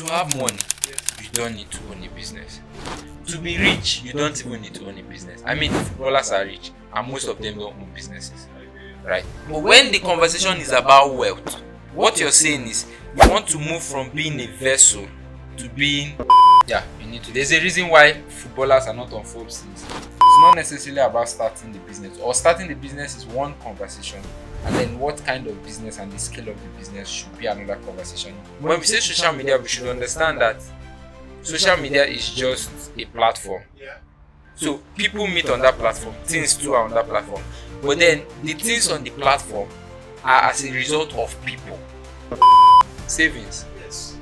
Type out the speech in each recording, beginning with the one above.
To have money, you don't need to own a business. To be rich, you don't even need to own a business. I mean, footballers are rich, and most of them don't own businesses, right? But when the conversation is about wealth, what you're saying is you want to move from being a vessel to being, you need to. There's a reason why footballers are not on Forbes list. It's not necessarily about starting the business, or starting the business is one conversation, and then what kind of business and the scale of the business should be another conversation. When we say social media, we should understand that social media is just a platform. So people meet on that platform, things too are on that platform. But then the things on the platform are as a result of people. Savings. Yes.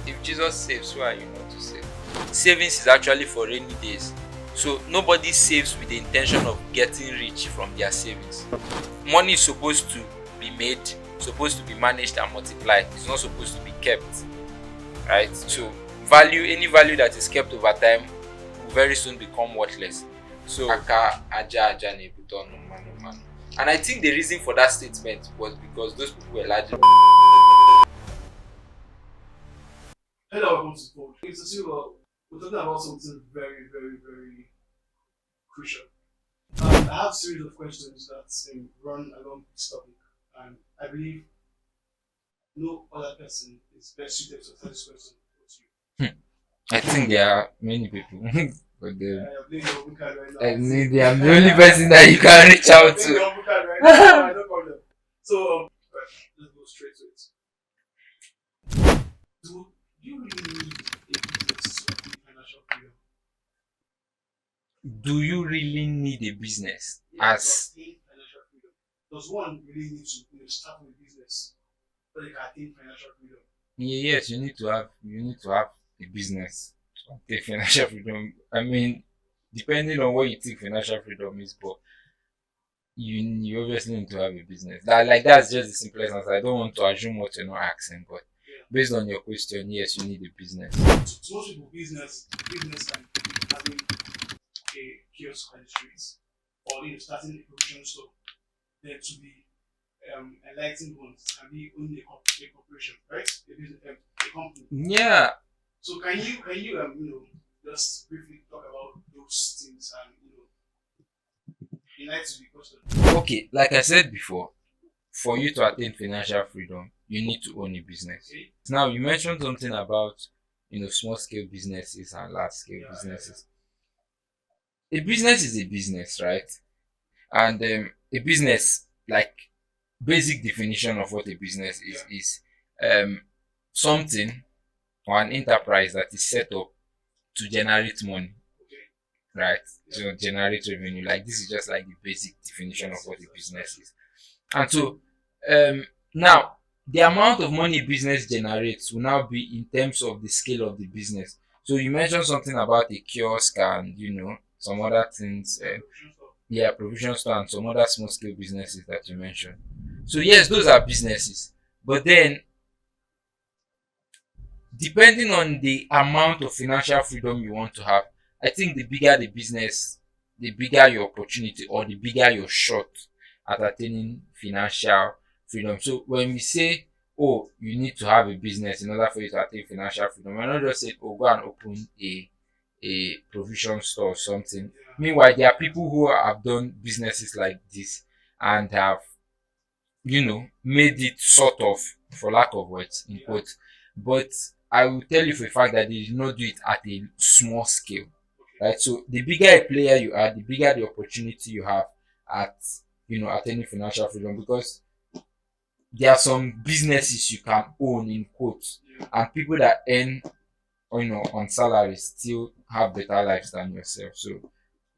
If Jesus saves, who are you not to save? Savings is actually for rainy days. So nobody saves with the intention of getting rich from their savings. Money is supposed to be made, supposed to be managed and multiplied. It's not supposed to be kept. Right? So any value that is kept over time will very soon become worthless. So and I think the reason for that statement was because those people were largely. Hello, welcome to Fold. It's a silver. We're talking about something very, very, very crucial. I have a series of questions that run along this topic, and I believe no other person is best suited to answer this question but you. I think there are many people, but I am playing your book card right now. maybe I'm the only person that you can reach out I'm playing to. your book card right now. No problem. So, right, let's go straight to it. Do you really need a business to attain financial freedom? Do you really need a business? Yes, to attain financial freedom. Does one really need to start with a business so they can attain financial freedom? Yes, you need to have a business to obtain financial freedom. I mean, depending on what you think financial freedom is, but you obviously need to have a business. That's just the simplest answer. I don't want to assume what you're not asking, but based on your question, yes, you need a business. To most people, business can be having a kiosk on the streets, or starting a provision store. Then to be enlightened ones can be only a corporation, right? A company. Yeah. So can you just briefly talk about those things and enlighten the question? Okay, like I said before, for you to attain financial freedom, you need to own a business. Okay. Now, you mentioned something about small scale businesses and large scale businesses. A business is a business, right? And a business, like, basic definition of what a business is something or an enterprise that is set up to generate money, right? To generate revenue. Like, this is just like the basic definition of what a business is. And so now the amount of money business generates will now be in terms of the scale of the business. So you mentioned something about a kiosk and some other things, provision store and some other small scale businesses that you mentioned. So yes, those are businesses, but then depending on the amount of financial freedom you want to have, I think the bigger the business, the bigger your opportunity, or the bigger your shot at attaining financial freedom. So when we say, oh, you need to have a business in order for you to attain financial freedom, we're not just saying, oh, go and open a provision store or something. Meanwhile, there are people who have done businesses like this and have made it sort of, for lack of words, in quotes. But I will tell you for a fact that they did not do it at a small scale, right? So the bigger a player you are, the bigger the opportunity you have at attaining financial freedom, because there are some businesses you can own, in quotes, and people that earn on salaries still have better lives than yourself. So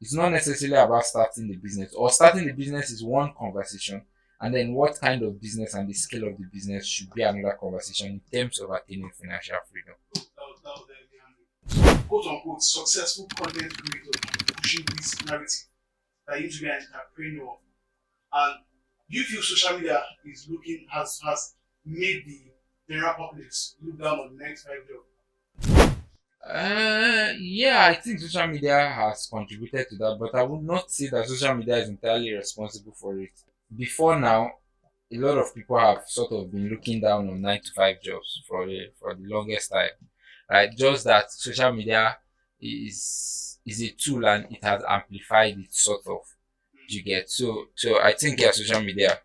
it's not necessarily about starting the business, or starting the business is one conversation, and then what kind of business and the scale of the business should be another conversation in terms of attaining financial freedom. That was very handy. Quote unquote successful content creator pushing this narrative that you need to be an entrepreneur. And you feel social media has made the general populace look down on the 9-to-5 job? Yeah, I think social media has contributed to that, but I would not say that social media is entirely responsible for it. Before now, a lot of people have sort of been looking down on 9 to 5 jobs for the longest time, right? Just that social media is a tool and it has amplified it sort of. You get so I think yeah, social media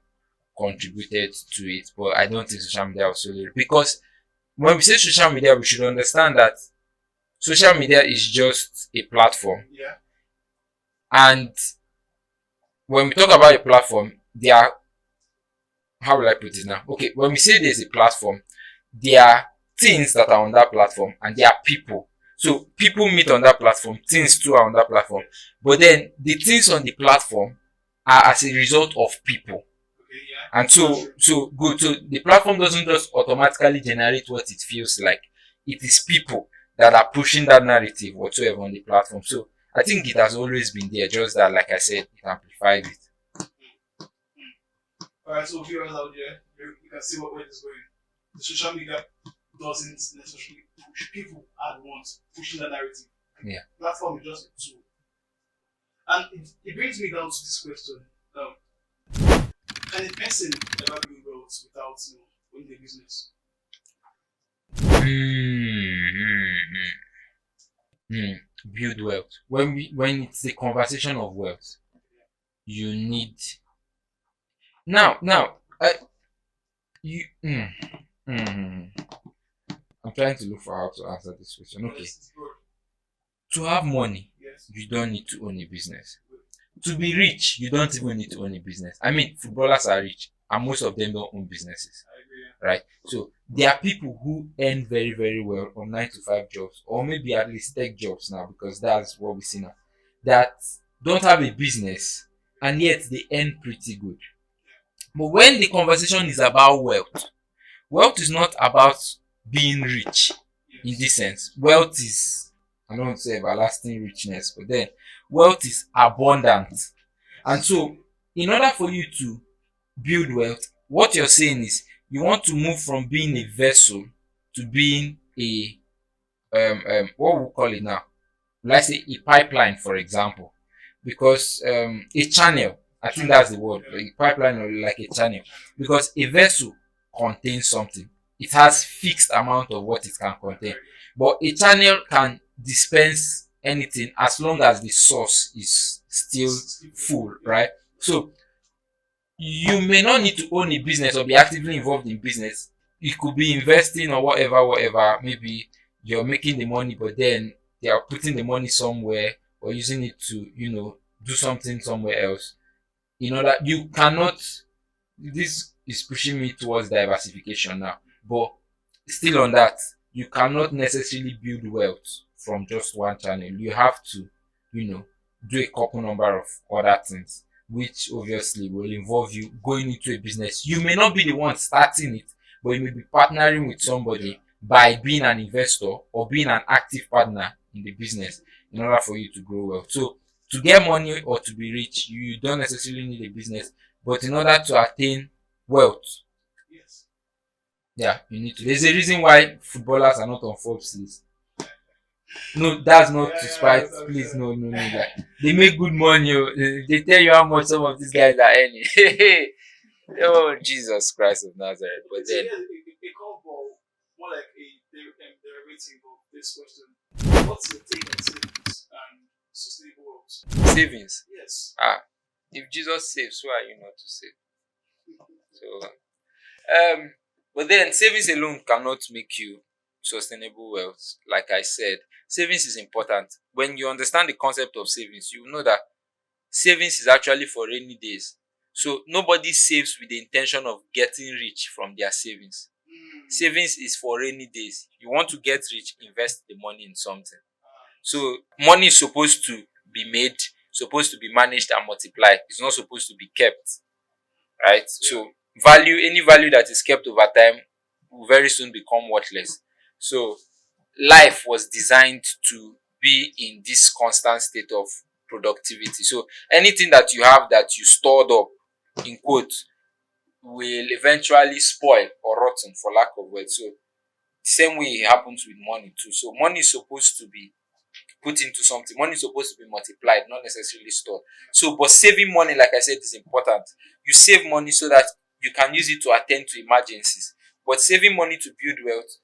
contributed to it, but I don't think social media was solely because when we say social media, we should understand that social media is just a platform, Yeah. and when we talk about a platform, there are how will I put it now? Okay, when we say there's a platform, there are things that are on that platform and there are people. So people meet on that platform, things too are on that platform. But then the things on the platform are as a result of people. Okay. Yeah. And so good. So the platform doesn't just automatically generate what it feels like. It is people that are pushing that narrative whatsoever on the platform. So I think it has always been there, just that like I said, it amplified it. All right. So viewers out there, you can see where this is going. The social media doesn't necessarily push people at once, pushing the narrative. Yeah. Platform is just a tool. And it brings me down to this question. Can a person ever build wealth without owning a business? Hmm. Build wealth. When it's the conversation of wealth, you need now you I'm trying to look for how to answer this question. Okay. Yes, it's good. To have money, Yes. you don't need to own a business. To be rich, you don't even need to own a business. I mean, footballers are rich, and most of them don't own businesses, I agree. right? So there are people who earn very, very well on 9 to 5 jobs, or maybe at least tech jobs now, because that's what we see now, that don't have a business and yet they earn pretty good. But when the conversation is about wealth, wealth is not about being rich in Yes. this sense. Wealth is, I don't want to say everlasting richness, but then wealth is abundant. And so, in order for you to build wealth, what you're saying is you want to move from being a vessel to being a what we call it now, let's say a pipeline, for example, because a channel, I think that's the word, like a pipeline or like a channel, because a vessel contains something. It has fixed amount of what it can contain, but a channel can dispense anything as long as the source is still full, right? So you may not need to own a business or be actively involved in business. You could be investing or whatever. Maybe you're making the money, but then they are putting the money somewhere or using it to, do something somewhere else. You cannot, this is pushing me towards diversification now, but still on that, you cannot necessarily build wealth from just one channel. You have to, do a couple number of other things, which obviously will involve you going into a business. You may not be the one starting it, but you may be partnering with somebody by being an investor or being an active partner in the business in order for you to grow wealth. So to get money or to be rich, you don't necessarily need a business, but in order to attain wealth, Yes. yeah, you need to. There's a reason why footballers are not on Forbes list. No, that's not to spite. Please, no. Like, they make good money. Oh. They tell you how much some of these guys are earning. Oh, Jesus Christ of Nazareth. But So then, yeah, a call more like a derivative of this question. What's your take on savings and sustainable wealth? savings. Yes. If Jesus saves, who are you not to save? So, but then savings alone cannot make you sustainable wealth. Like I said, savings is important. When you understand the concept of savings, you know that savings is actually for rainy days. So nobody saves with the intention of getting rich from their savings. Savings is for rainy days. You want to get rich, invest the money in something. So money is supposed to be made, supposed to be managed and multiplied. It's not supposed to be kept, right? So any value that is kept over time will very soon become worthless. So life was designed to be in this constant state of productivity. So anything that you have that you stored up in quotes will eventually spoil or rotten for lack of words. So the same way it happens with money too. So money is supposed to be put into something. Money is supposed to be multiplied, not necessarily stored. So, but saving money, like I said, is important. You save money so that you can use it to attend to emergencies. But saving money to build wealth,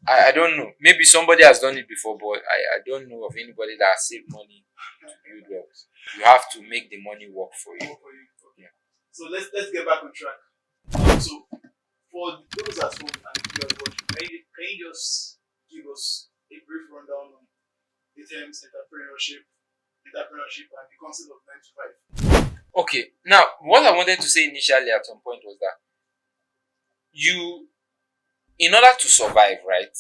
I don't know. Maybe somebody has done it before, but I don't know of anybody that has saved money to build wealth. You have to make the money work for you. Okay. So let's get back on track. So for those at home and you are watching, can you just give us a brief rundown on the terms entrepreneurship and the concept of 9 to 5? Okay. Now, what I wanted to say initially at some point was that you, in order to survive, right?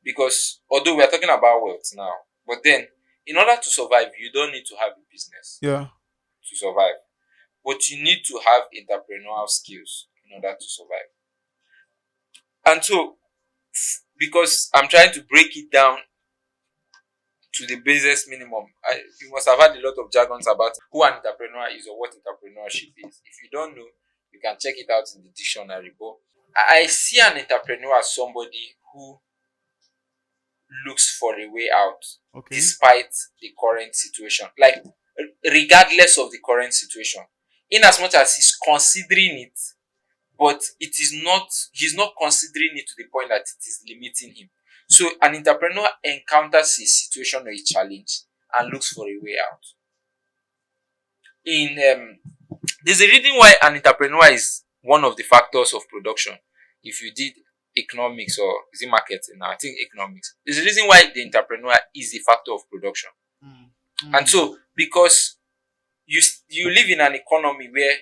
Because although we are talking about wealth now, but then in order to survive, you don't need to have a business Yeah. to survive, but you need to have entrepreneurial skills in order to survive. And so, because I'm trying to break it down to the basest minimum, you must have had a lot of jargons about who an entrepreneur is or what entrepreneurship is. If you don't know, you can check it out in the dictionary. But I see an entrepreneur as somebody who looks for a way out despite the current situation. Like, regardless of the current situation. In as much as he's considering it, but he's not considering it to the point that it is limiting him. So an entrepreneur encounters a situation or a challenge and looks for a way out. There's a reason why an entrepreneur is one of the factors of production. If you did economics, or is it marketing now? I think economics. There's a reason why the entrepreneur is a factor of production. And so, because you live in an economy where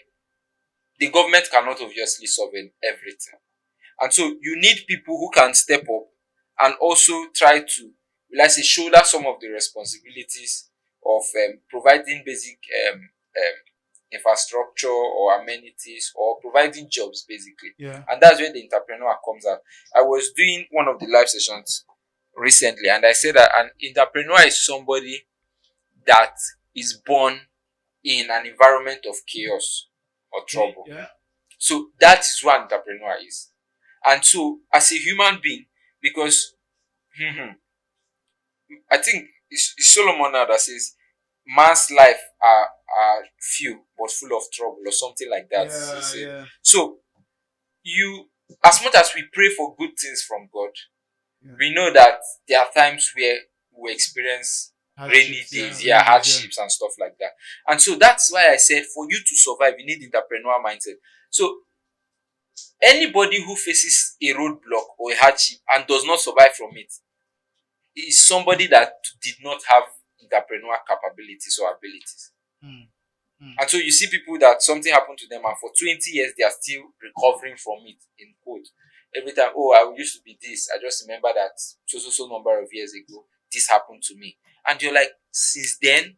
the government cannot obviously solve everything. And so you need people who can step up and also try to, let's say, shoulder some of the responsibilities of providing basic infrastructure or amenities or providing jobs, basically. Yeah. And that's where the entrepreneur comes out. I was doing one of the live sessions recently, and I said that an entrepreneur is somebody that is born in an environment of chaos or trouble. Yeah. So that is what an entrepreneur is. And so, as a human being, because I think it's Solomon now that says, man's life are few but full of trouble, or something like that. Yeah. So, as much as we pray for good things from God, Yeah. we know that there are times where we experience rainy days, hardships and stuff like that. And so that's why I said, for you to survive, you need entrepreneurial mindset. So anybody who faces a roadblock or a hardship and does not survive from it is somebody that did not have entrepreneurial capabilities or abilities. And so you see people that something happened to them, and for 20 years they are still recovering from it, in quote. Every time, I used to be this. I just remember that so number of years ago, this happened to me. And you're like, since then?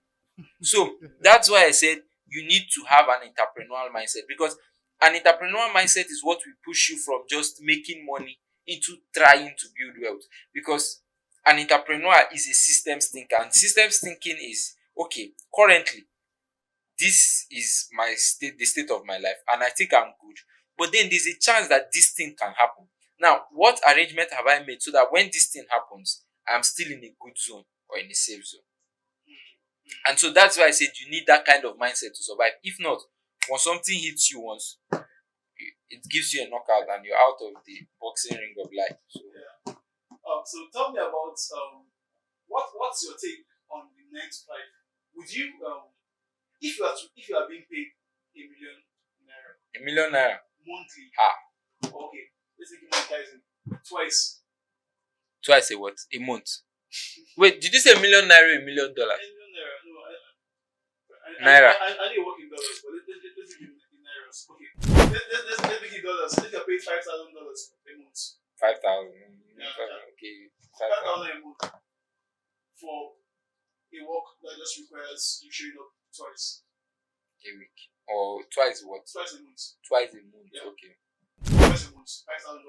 So that's why I said you need to have an entrepreneurial mindset, because an entrepreneurial mindset is what will push you from just making money into trying to build wealth. Because an entrepreneur is a systems thinker, and systems thinking is, okay, currently, this is the state of my life, and I think I'm good. But then there's a chance that this thing can happen. Now, what arrangement have I made so that when this thing happens, I'm still in a good zone or in a safe zone? And so that's why I said you need that kind of mindset to survive. If not, when something hits you once, it gives you a knockout and you're out of the boxing ring of life. So, yeah. So tell me about what's your take on the 9 to 5? Would you if you are being paid a million naira monthly? Okay, let's take monetizing twice a what? A month? Wait, did you say $1 million, $1 million? $1 million, no. Naira. I need to work in dollars, but let's make it in nairas. Okay, let's make it dollars. If you're paid $5,000 a month. 5,000. Yeah. Okay. 5,000 a month for a work that just requires you showing up twice a week, or twice what? Twice a month. Twice a month. Yeah. Okay. Twice a month, $5,000.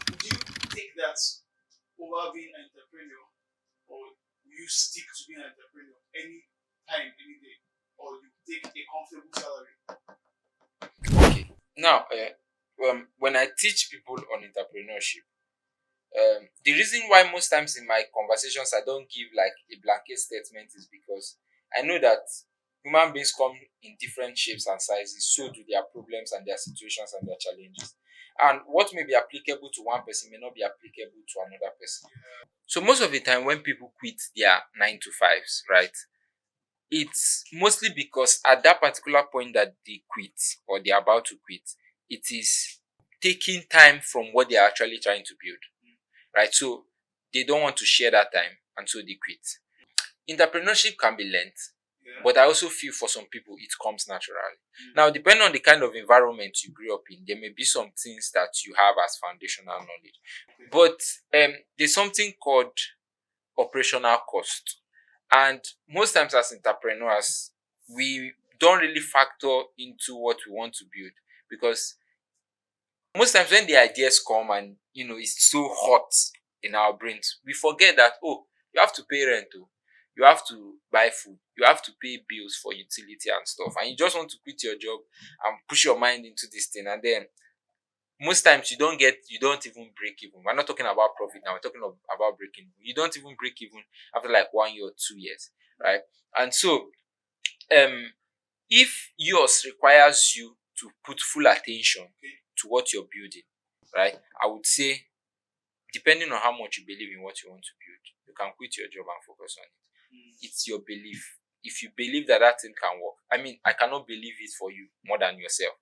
Would you take that over being an entrepreneur, or will you stick to being an entrepreneur any time, any day, or you take a comfortable salary? Okay. Now, when I teach people on entrepreneurship, the reason why most times in my conversations I don't give like a blanket statement is because I know that Human beings come in different shapes and sizes, so do their problems and their situations and their challenges. And what may be applicable to one person may not be applicable to another person. So most of the time when people quit their 9 to 5s, right, it's mostly because at that particular point that they quit or they're about to quit, it is taking time from what they're actually trying to build, right? So they don't want to share that time and so they quit. Entrepreneurship can be learned, but I also feel for some people it comes naturally. Now, depending on the kind of environment you grew up in, there may be some things that you have as foundational knowledge. But there's something called operational cost. And most times as entrepreneurs, we don't really factor into what we want to build, because most times when the ideas come and it's so hot in our brains, we forget that, oh, you have to pay rent, oh, you have to buy food, you have to pay bills for utility and stuff, and you just want to quit your job and push your mind into this thing, and then most times you don't even break even. We're not talking about profit now, we're talking about breaking even. You don't even break even after like 1 year or 2 years, right? And so if yours requires you to put full attention to what you're building, right, I would say, depending on how much you believe in what you want to build, you can quit your job and focus on it. It's your belief. If you believe that that thing can work, I mean, I cannot believe it for you more than yourself.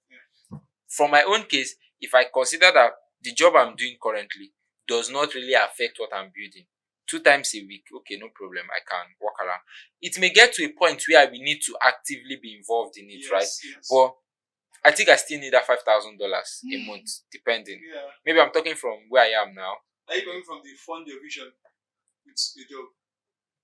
From my own case, if I consider that the job I'm doing currently does not really affect what I'm building, 2 times a week, okay, no problem, I can walk around. It may get to a point where we need to actively be involved in it, right? But I think I still need that $5,000 a month, depending. Maybe I'm talking from where I am now. Are you going from the fund your vision with the job?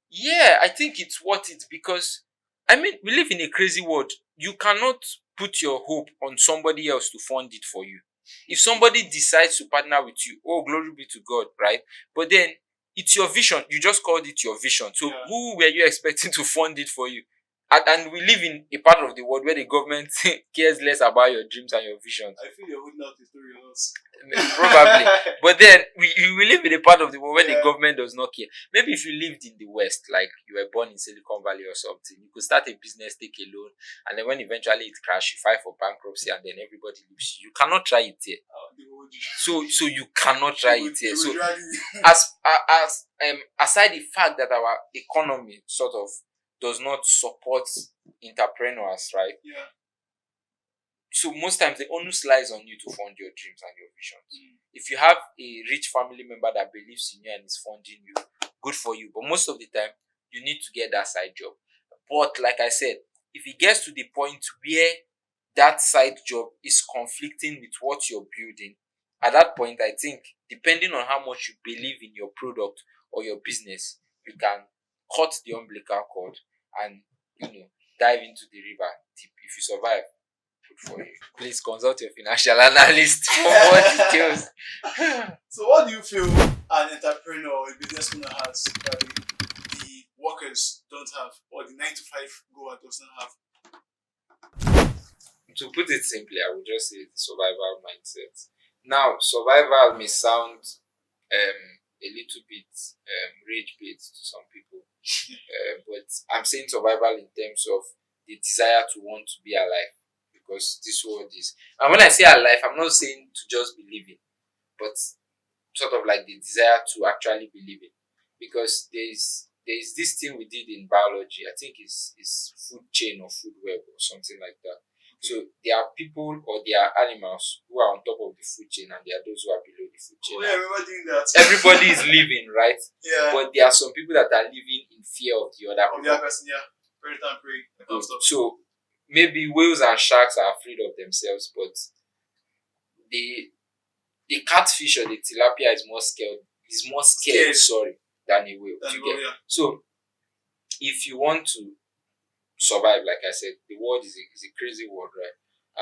Yeah, I think it's worth it because, I mean, we live in a crazy world. You cannot put your hope on somebody else to fund it for you. If somebody decides to partner with you, oh, glory be to God, right? But then it's your vision. You just called it your vision. So who were you expecting to fund it for you? And we live in a part of the world where the government cares less about your dreams and your visions. I feel you're holding out the story on us. Probably. But then we live in a part of the world where the government does not care. Maybe if you lived in the West, like you were born in Silicon Valley or something, you could start a business, take a loan, and then when eventually it crashes, you file for bankruptcy, and then everybody leaves you. You cannot try it here. So you cannot try it here. So aside the fact that our economy sort of does not support entrepreneurs, right? So most times the onus lies on you to fund your dreams and your visions. If you have a rich family member that believes in you and is funding you, good for you. But most of the time, you need to get that side job. But like I said, if it gets to the point where that side job is conflicting with what you're building, at that point, I think, depending on how much you believe in your product or your business, you can cut the umbilical cord and dive into the river deep. If you survive, good for you. Please consult your financial analyst for more details. So what do you feel an entrepreneur or a business owner has that the workers don't have, or the 9 to 5 goer does not have? To put it simply, I would just say survival mindset. Now, survival may sound a little bit rage bait to some people, but I'm saying survival in terms of the desire to want to be alive, because this world is, and when I say alive, I'm not saying to just be living, but sort of like the desire to actually be living, because there's this thing we did in biology. I think it's food chain or food web or something like that. So there are people or there are animals who are on top of the food chain, and there are those who are below the food chain. Oh, yeah, I remember doing that. Everybody is living, right? Yeah. But there are some people that are living in fear of the other people. The other person, yeah. Predator and prey. So maybe whales and sharks are afraid of themselves, but the catfish or the tilapia is more scared. Than a whale. So if you want to survive, like I said, the world is a crazy world, right?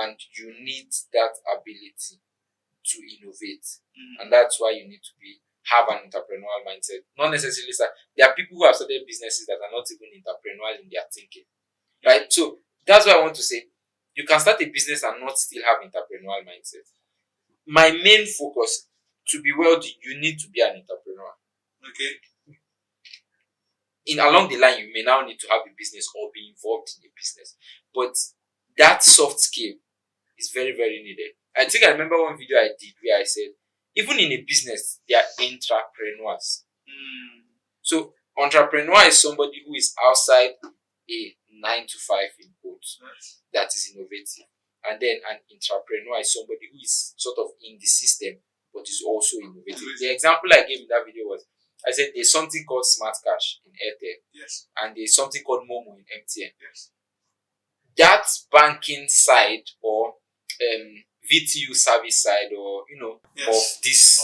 And you need that ability to innovate, and that's why you need to have an entrepreneurial mindset. Not necessarily there are people who have started businesses that are not even entrepreneurial in their thinking, right? So that's why I want to say you can start a business and not still have entrepreneurial mindset. My main focus, to be wealthy, you need to be an entrepreneur. Okay. in along the line, you may now need to have a business or be involved in a business. But that soft skill is very, very needed. I think I remember one video I did where I said, even in a business, there are entrepreneurs. So, entrepreneur is somebody who is outside a 9 to 5 in quotes that is innovative. And then an entrepreneur is somebody who is sort of in the system but is also innovative. The example I gave in that video was, I said there's something called Smart Cash in Airtel, and there's something called Momo in MTN. That banking side or VTU service side, or of these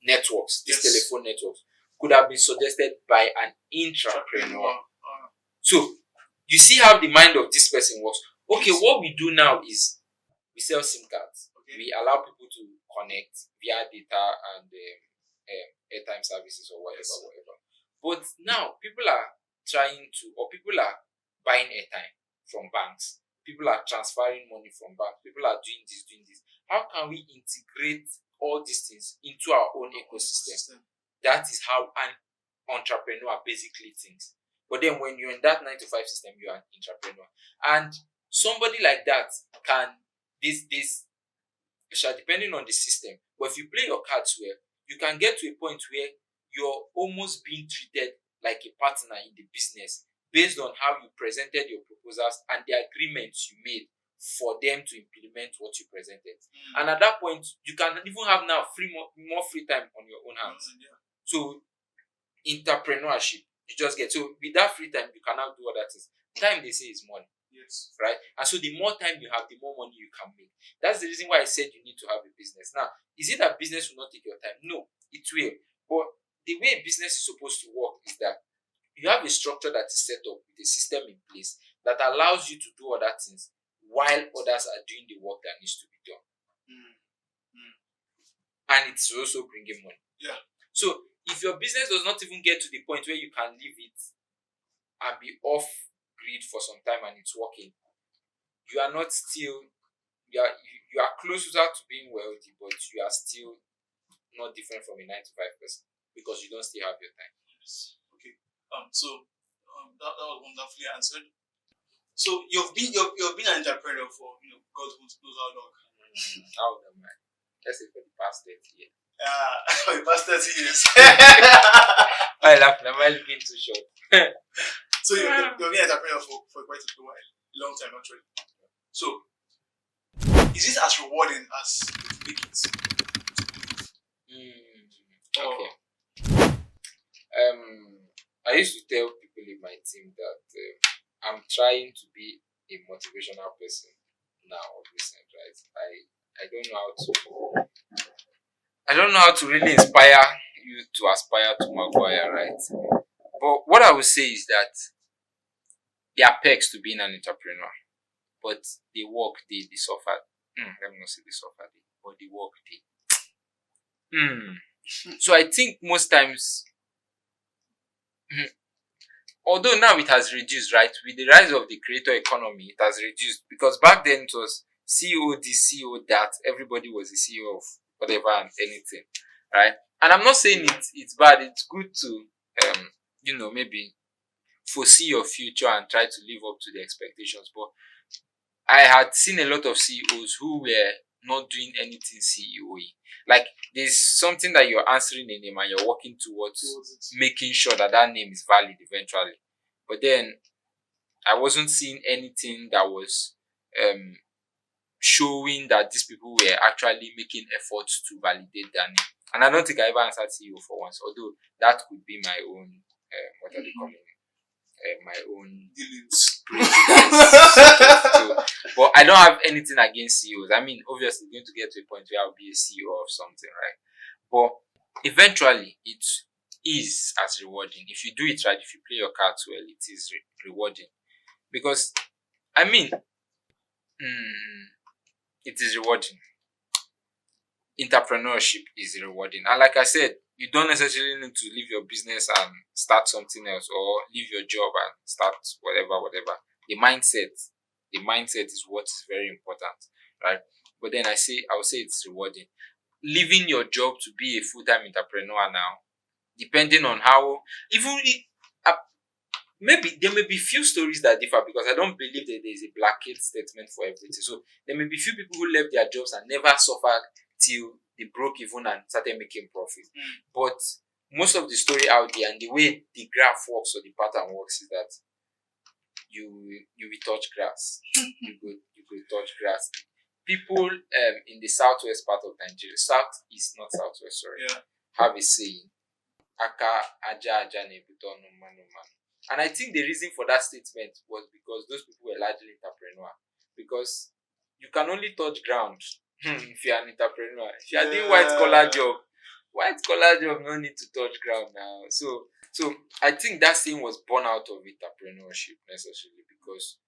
networks, these telephone networks, could have been suggested by an entrepreneur. So you see how the mind of this person works. Okay, what we do now is we sell SIM cards. We allow people to connect via data and airtime services or whatever. But now people are people are buying airtime from banks. People are transferring money from banks. People are doing this. How can we integrate all these things into our own ecosystem? That is how an entrepreneur basically thinks. But then when you're in that 9 to 5 system, you are an entrepreneur. And somebody like that can, depending on the system, but if you play your cards well, you can get to a point where you're almost being treated like a partner in the business based on how you presented your proposals and the agreements you made for them to implement what you presented. And at that point, you can even have now more free time on your own hands. So, entrepreneurship, you just get, so with that free time, you can now do other things. Time, they say, is money. Right? And so the more time you have, the more money you can make. That's the reason why I said you need to have a business. Now, is it that business will not take your time? No, it will. But the way business is supposed to work is that you have a structure that is set up with a system in place that allows you to do other things while others are doing the work that needs to be done. And it's also bringing money. So if your business does not even get to the point where you can leave it and be off grid for some time and it's working, you are not still, you are closer to being wealthy, but you are still not different from a 9 to 5 person because you don't still have your time. Okay. That was wonderfully answered. So you've been an entrepreneur for God knows how long. How long, man? Let's say for the past 30 years. For the past 30 years. I laugh. Am I looking too short? So you've been an entrepreneur for quite a while, long time actually. So is it as rewarding as make it? Okay. I used to tell people in my team that I'm trying to be a motivational person now of recent, right? I don't know how to really inspire you to aspire to Maguire, right? But what I would say is that there are perks to being an entrepreneur, but the work they suffer. Let me not say they suffer, but the work they. So I think most times, although now it has reduced, right? With the rise of the creator economy, it has reduced because back then it was CEO this, CEO that. Everybody was the CEO of whatever and anything, right? And I'm not saying it's bad. It's good to maybe foresee your future and try to live up to the expectations. But I had seen a lot of CEOs who were not doing anything CEO-y. Like there's something that you're answering a name and you're working towards making sure that name is valid eventually. But then I wasn't seeing anything that was showing that these people were actually making efforts to validate their name. And I don't think I ever answered CEO for once, although that could be my own, what are they calling it? My own but I don't have anything against CEOs. I mean, obviously, going to get to a point where I'll be a CEO of something, right? But eventually, it is as rewarding. If you do it right, if you play your cards well, it is rewarding. Because, I mean, it is rewarding. Entrepreneurship is rewarding. And like I said, you don't necessarily need to leave your business and start something else, or leave your job and start whatever. The mindset is what is very important, right? But then I would say it's rewarding. Leaving your job to be a full-time entrepreneur now, depending on how, maybe there may be few stories that differ because I don't believe that there is a blanket statement for everything. So there may be few people who left their jobs and never suffered till they broke even and started making profit. But most of the story out there and the way the graph works or the pattern works is that you will touch grass. You could touch grass. People in the southwest part of Nigeria, southeast, not southwest, sorry, Yeah. have a saying, Aka aja aja nebuto no manu manu. And I think the reason for that statement was because those people were largely entrepreneur. Because you can only touch ground if you're an entrepreneur. If you're doing white collar job no need to touch ground now. So I think that thing was born out of entrepreneurship necessarily because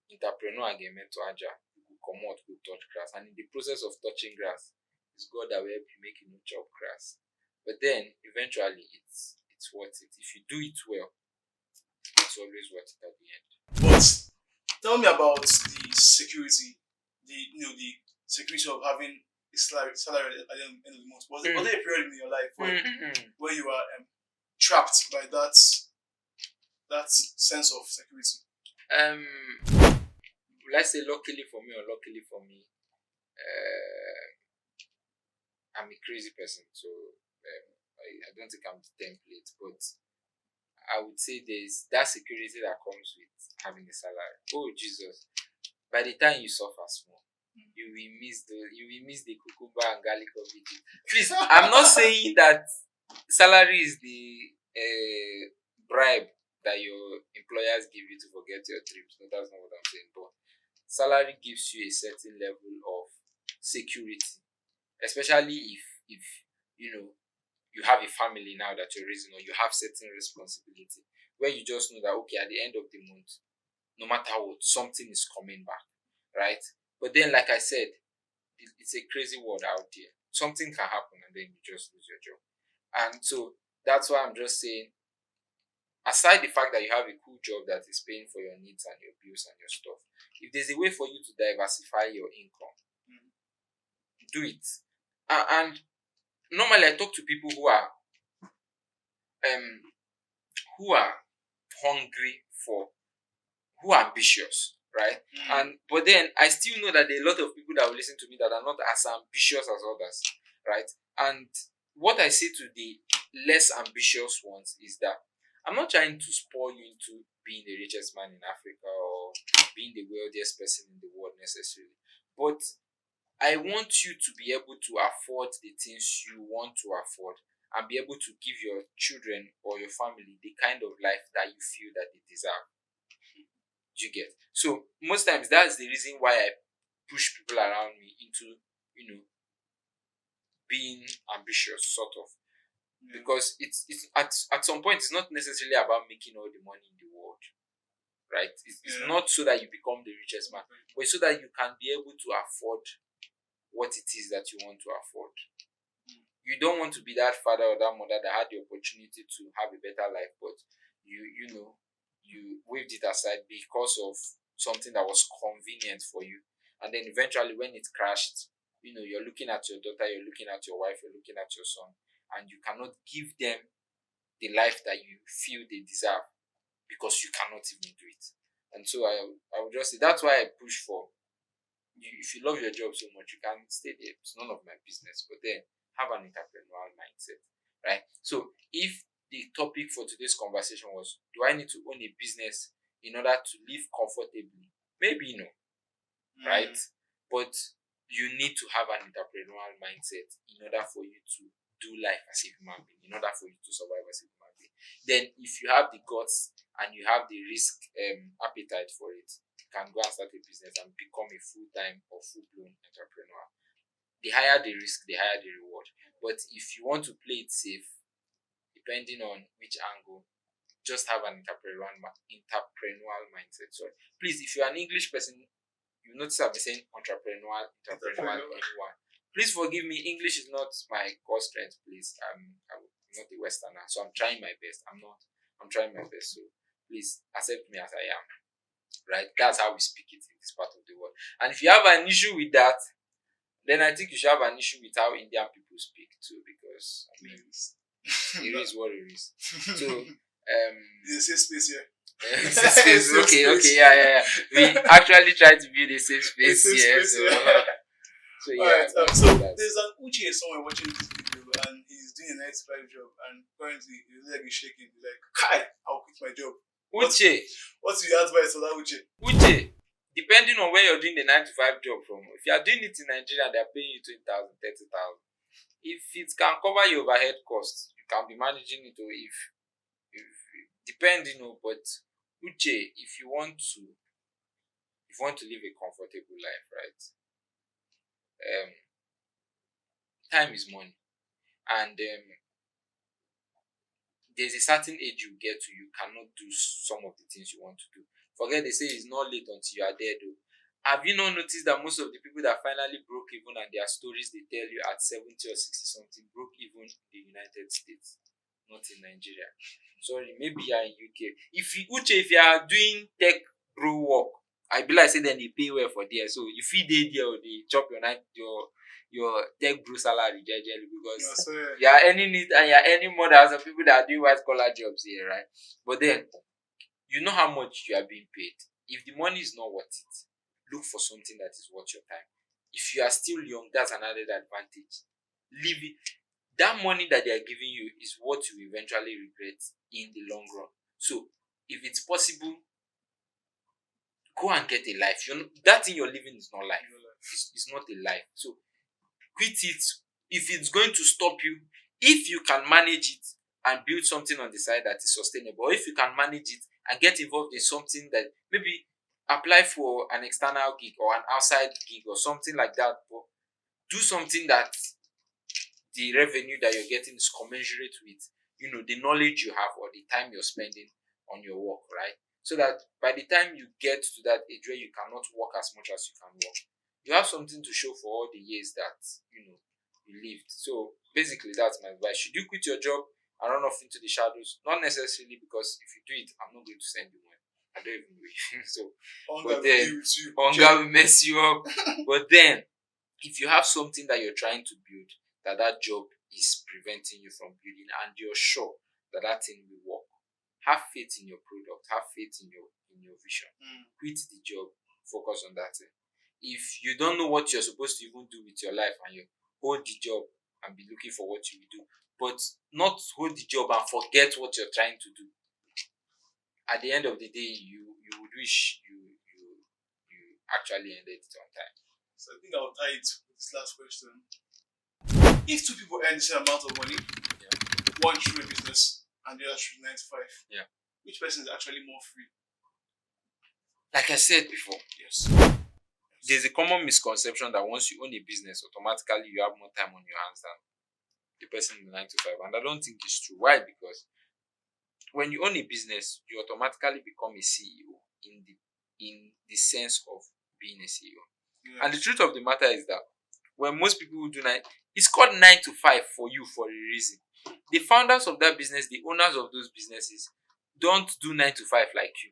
entrepreneur get meant to aja, you go come out, go touch grass. And in the process of touching grass, it's God that will help you make you no chop grass. But then eventually it's worth it. If you do it well, it's always worth it at the end. But tell me about the security, the security of having a salary at the end of the month. Was there a period in your life where you are trapped by that sense of security? Let's say luckily for me or luckily for me, I'm a crazy person, so I don't think I'm the template, but I would say there's that security that comes with having a salary. Oh Jesus! By the time you suffer small, you will miss the cucumber and garlic of it. Please, I'm not saying that salary is the bribe that your employers give you to forget your trips. No, that's not what I'm saying. But salary gives you a certain level of security, especially if you know you have a family now that you're raising or you have certain responsibility where you just know that okay, at the end of the month, no matter what, something is coming back, right? But then, like I said, it's a crazy world out there. Something can happen and then you just lose your job. And so that's why I'm just saying, aside the fact that you have a cool job that is paying for your needs and your bills and your stuff, if there's a way for you to diversify your income, do it. And normally I talk to people who are hungry for, who are ambitious, right? And but then I still know that there are a lot of people that will listen to me that are not as ambitious as others, right? And what I say to the less ambitious ones is that I'm not trying to spoil you into being the richest man in Africa or being the wealthiest person in the world necessarily, but I want you to be able to afford the things you want to afford and be able to give your children or your family the kind of life that you feel that they deserve. Do you get? So most times that's the reason why I push people around me into, being ambitious, sort of. Because it's at some point it's not necessarily about making all the money in the world. Right? It's not so that you become the richest man, but so that you can be able to afford what it is that you want to afford. You don't want to be that father or that mother that had the opportunity to have a better life, but you waved it aside because of something that was convenient for you. And then eventually when it crashed, you're looking at your daughter, you're looking at your wife, you're looking at your son, and you cannot give them the life that you feel they deserve because you cannot even do it. And so I would just say that's why I push for, if you love your job so much, you can stay there. It's none of my business. But then have an entrepreneurial mindset, right? So if the topic for today's conversation was, do I need to own a business in order to live comfortably? Maybe no, right? But you need to have an entrepreneurial mindset in order for you to do life as a human being, in order for you to survive as a human being. Then if you have the guts and you have the risk appetite for it, can go and start a business and become a full-time or full-blown entrepreneur. The higher the risk, the higher the reward. But if you want to play it safe, depending on which angle, just have an entrepreneurial mindset. Sorry. Please, if you're an English person, you notice I've been saying entrepreneurial, anyone. Please forgive me, English is not my core strength, please. I'm not a Westerner, so I'm trying my best. I'm trying my best, so please accept me as I am. Right, that's how we speak it in this part of the world. And if you have an issue with that, then I think you should have an issue with how Indian people speak too, because it is what it is. So There's a safe space here. Safe space. Safe Okay, space. yeah. We actually try to build a safe A space safe here. space So, here. so yeah. Alright, that's- so that's- there's an Uche somewhere watching this video and he's doing a 9 to 5 job and currently his leg is shaking. He's like, Kai, I'll quit my job. Uche, What's your advice for that Uche? Uche, depending on where you're doing the 9 to 5 job from, if you are doing it in Nigeria and they're paying you 20,000, 30,000, if it can cover your overhead costs, you can be managing it. Or if depending on, but Uche, if you want to live a comfortable life, right? Time is money, and there's a certain age you get to, you cannot do some of the things you want to do. Forget they say it's not late until you are there, though. Have you not noticed that most of the people that finally broke even and their stories they tell you at 70 or 60 something broke even in the United States, not in Nigeria? Sorry, maybe you are in UK. If you are doing tech bro work, I be like say then they pay well for there. So if you dey there or they chop your tech bro salary jejely because you are earning it and you are earning more than some people that are doing white collar jobs here, right? But then you know how much you are being paid. If the money is not worth it, look for something that is worth your time. If you are still young, that's another advantage. Leave it. That money that they are giving you is what you eventually regret in the long run. So if it's possible, go and get a life. That thing you're living is not life. It's not a life. So quit it. If it's going to stop you, if you can manage it and build something on the side that is sustainable, or if you can manage it and get involved in something that maybe apply for an external gig or an outside gig or something like that, but do something that the revenue that you're getting is commensurate with the knowledge you have or the time you're spending on your work, right? So that by the time you get to that age where you cannot work as much as you can work, you have something to show for all the years that you lived. So basically that's my advice. Should you quit your job and run off into the shadows? Not necessarily, because if you do it, I'm not going to send you money. I don't even know. So Hunger but then hunger will mess you up. But then if you have something that you're trying to build, that job is preventing you from building, and you're sure that thing will work, have faith in your product, have faith in your vision. Quit the job, focus on that thing. If you don't know what you're supposed to even do with your life and you hold the job and be looking for what you will do, but not hold the job and forget what you're trying to do, at the end of the day you would wish you actually ended it on time. So I think I'll tie it with this last question. If two people earn the same amount of money, one through a business and the other through 9 to 5, which person is actually more free? Like I said before, Yes. there's a common misconception that once you own a business, automatically you have more time on your hands than the person in the 9 to 5. And I don't think it's true. Why? Because when you own a business, you automatically become a CEO in the sense of being a CEO. Yes. And the truth of the matter is that when most people do it's called 9 to 5 for you for a reason. The founders of that business, the owners of those businesses, don't do 9 to 5 like you.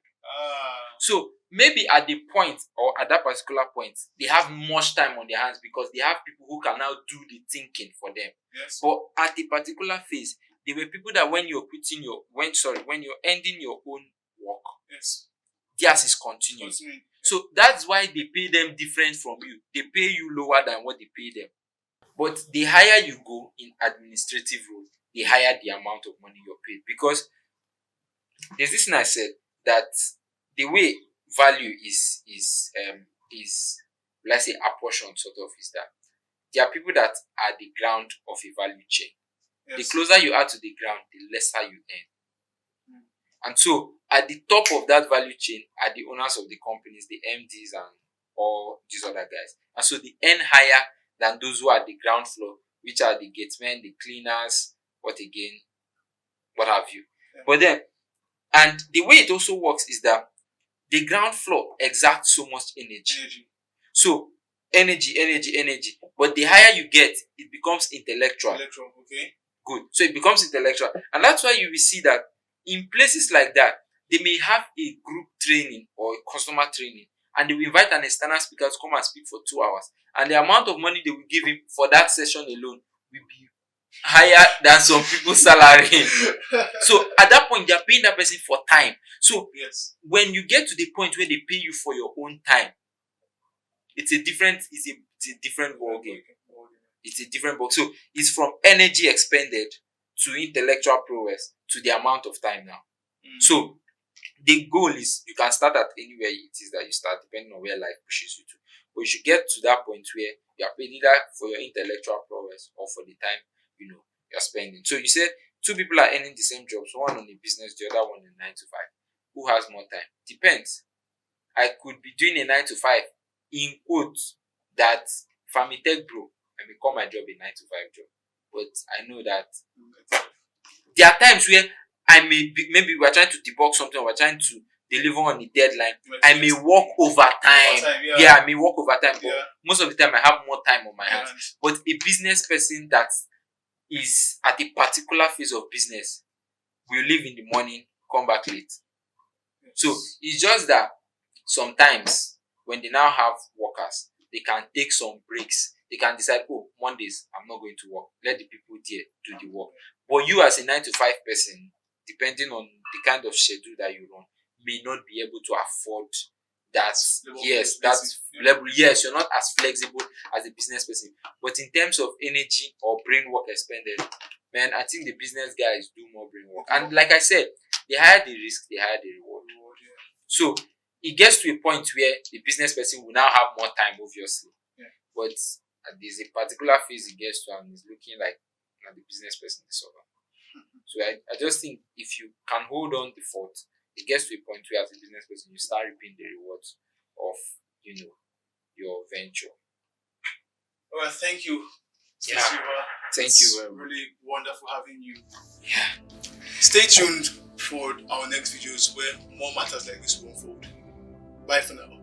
So maybe at the point or at that particular point, they have much time on their hands because they have people who can now do the thinking for them. Yes. But at a particular phase, there were people that when you're ending your own work, Yes. theirs is continuing. So that's why they pay them different from you. They pay you lower than what they pay them. But the higher you go in administrative role, the higher the amount of money you're paid. Because there's this thing I said that the way value is let's say apportioned sort of is that there are people that are the ground of a value chain. Yes. The closer you are to the ground, the lesser you earn. And so at the top of that value chain are the owners of the companies, the MDs and all these other guys. And so they earn higher than those who are at the ground floor, which are the gatesmen, the cleaners, what have you. Yeah. But then, and the way it also works is that the ground floor exerts so much energy. So energy. But the higher you get, it becomes intellectual. Okay. Good. So it becomes intellectual. And that's why you will see that in places like that, they may have a group training or a customer training, and they will invite an external speaker to come and speak for 2 hours. And the amount of money they will give him for that session alone will be higher than some people's salary. So at that point, they are paying that person for time. So yes. when you get to the point where they pay you for your own time, it's a different ball game. It's a different ball. So it's from energy expended to intellectual prowess to the amount of time now. So the goal is you can start at anywhere it is that you start, depending on where life pushes you to. But you should get to that point where you are paid either for your intellectual prowess or for the time you're spending. So you said two people are earning the same jobs, one on a business, the other one in 9 to 5. Who has more time? Depends. I could be doing a 9 to 5 in quotes that if I'm a tech bro, I may call my job a 9 to 5 job. But I know that there are times where I may be, maybe we're trying to debug something, or we're trying to deliver on a deadline. I may work overtime. Yeah, I may work overtime, but most of the time I have more time on my hands. But a business person that is at a particular phase of business will leave in the morning, come back late. So it's just that sometimes when they now have workers, they can take some breaks. They can decide, oh, Mondays I'm not going to work. Let the people there do the work. But you as a 9 to 5 person, depending on the kind of schedule that you run, may not be able to afford that. Yes, that level. Yes, you're not as flexible as a business person. But in terms of energy or brain work expended, man, I think the business guys do more brain work. And like I said, they hire the risk, they hire the reward. So it gets to a point where the business person will now have more time, obviously. But there's a particular phase it gets to, and it's looking like the business person is over. So I just think if you can hold on the fort, it gets to a point where as a business person you start reaping the rewards of your venture. Alright, thank you. Yeah. Thank you very much. Really wonderful having you. Yeah. Stay tuned for our next videos where more matters like this will unfold. Bye for now.